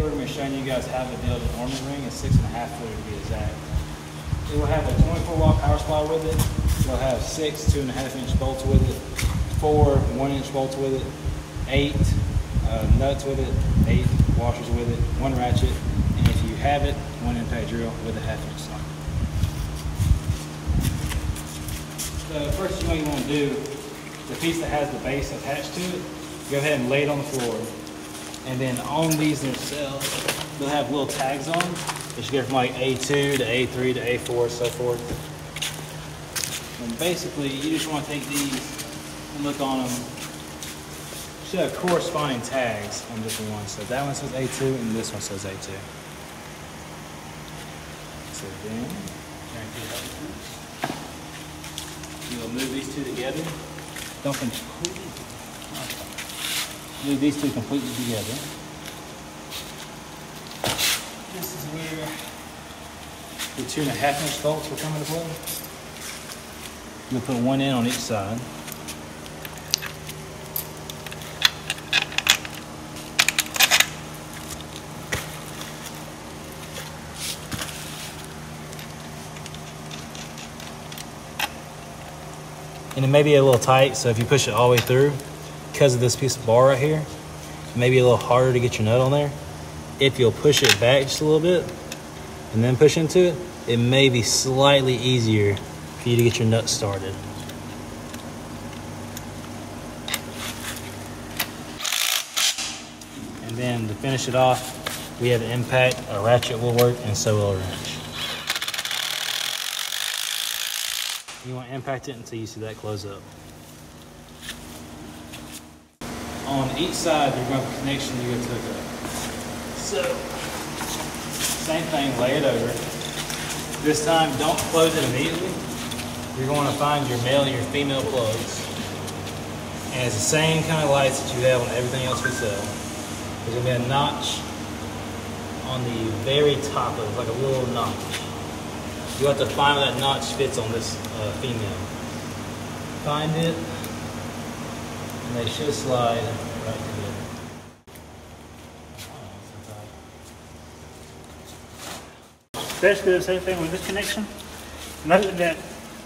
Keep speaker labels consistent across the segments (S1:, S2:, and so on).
S1: we're going to be showing you guys how to build an ornament ring, a 6.5 footer to be exact. It will have a 24-watt power supply with it. It'll have 6 2.5-inch bolts with it, 4 1-inch bolts with it, 8 nuts with it, 8 washers with it, 1 ratchet, and if you have it, 1 impact drill with a 1/2-inch slot. The first thing you want to do, the piece that has the base attached to it, go ahead and lay it on the floor. And then on these themselves, they'll have little tags on them. They should go from like A2 to A3 to A4, so forth. And basically, you just want to take these and look on them. You should have corresponding tags on different ones. So that one says A2 and this one says A2. So then, you'll move these two together. Don't completely. Move these two completely together. This is where the 2.5-inch bolts will come into play. You'll put one in on each side. And it may be a little tight, so if you push it all the way through, because of this piece of bar right here, it may be a little harder to get your nut on there. If you'll push it back just a little bit and then push into it, it may be slightly easier for you to get your nut started. And then to finish it off, we have an impact, a ratchet will work, and so will a wrench. You want to impact it until you see that close up. On each side, you're going to have a connection you're going to hook up. So, same thing, lay it over. This time, don't close it immediately. You're going to find your male and your female plugs. And it's the same kind of lights that you have on everything else we sell. There's going to be a notch on the very top of it, like a little notch. You have to find where that notch fits on this female. Find it, and they should slide right together.
S2: Basically the same thing with this connection. Note that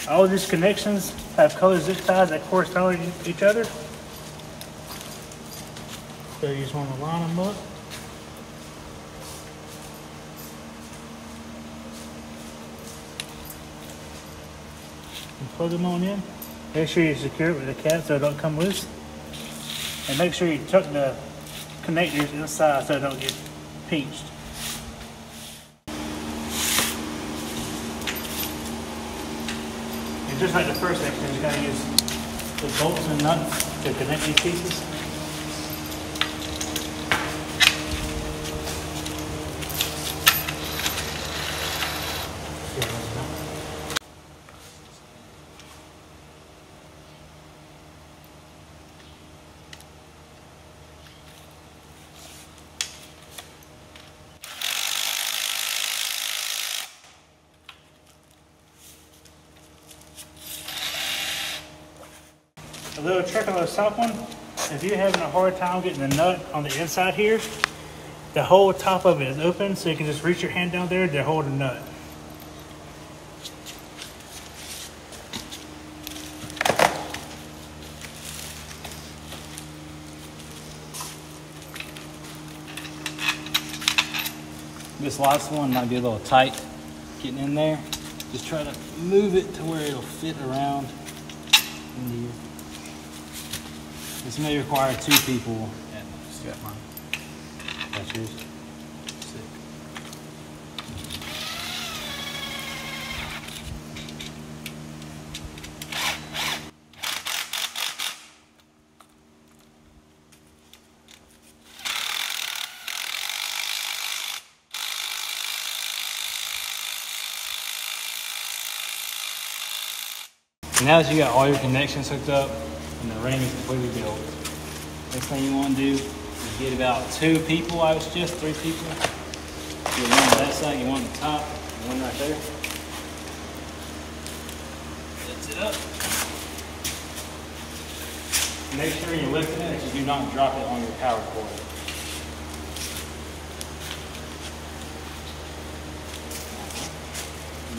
S2: all of these connections have color zip ties that correspond with each other. So you just want to line them up. And plug them on in. Make sure you secure it with a cap so it don't come loose. And make sure you tuck the connectors inside so it don't get pinched. And just like the first section, you gotta use the bolts and nuts to connect these pieces. A little trick on the top one, if you're having a hard time getting the nut on the inside here, the whole top of it is open, so you can just reach your hand down there to hold the nut.
S1: This last one might be a little tight getting in there. Just try to move it to where it'll fit around in here. This may require 2 people. Yeah, just got mine. That's yours. Sick. Now that you got all your connections hooked up and the ring is completely built, next thing you want to do is get about 2 people, I would suggest 3 people. Get one on that side, you one on the top, one right there. Lift it up. Make sure you're lifting it that you do not drop it on your power cord.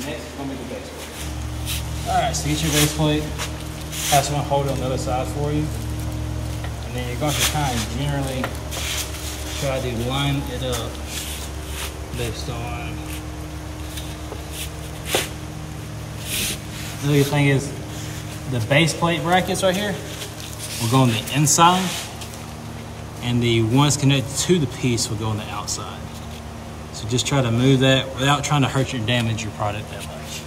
S1: Next is going to be the base plate. Alright, so get your base plate. Have someone hold it on the other side for you. And then you're going to kind of generally try to line it up based on. The other thing is the base plate brackets right here will go on the inside, and the ones connected to the piece will go on the outside. So just try to move that without trying to hurt or damage your product that much.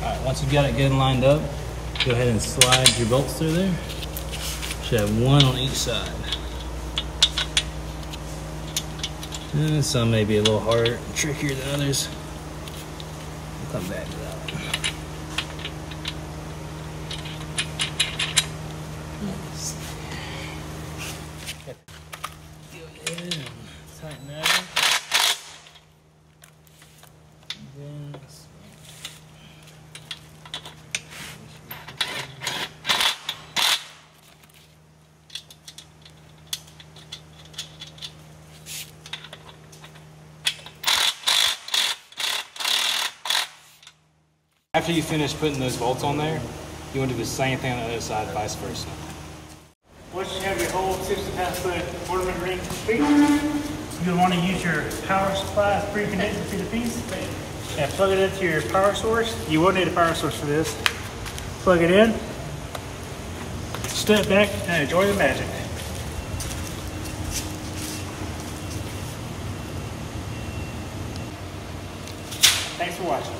S1: All right, once you've got it good and lined up, go ahead and slide your bolts through there. Should have one on each side. And some may be a little harder, trickier than others. We'll come back to that one. Go ahead and tighten that up. Then after you finish putting those bolts on there, you want to do the same thing on the other side, vice versa.
S2: Once you have your whole 60-pound ornament ring complete, you'll want to use your power supply pre-connected to the piece and plug it into your power source. You will need a power source for this. Plug it in, step back, and enjoy the magic. Thanks for watching.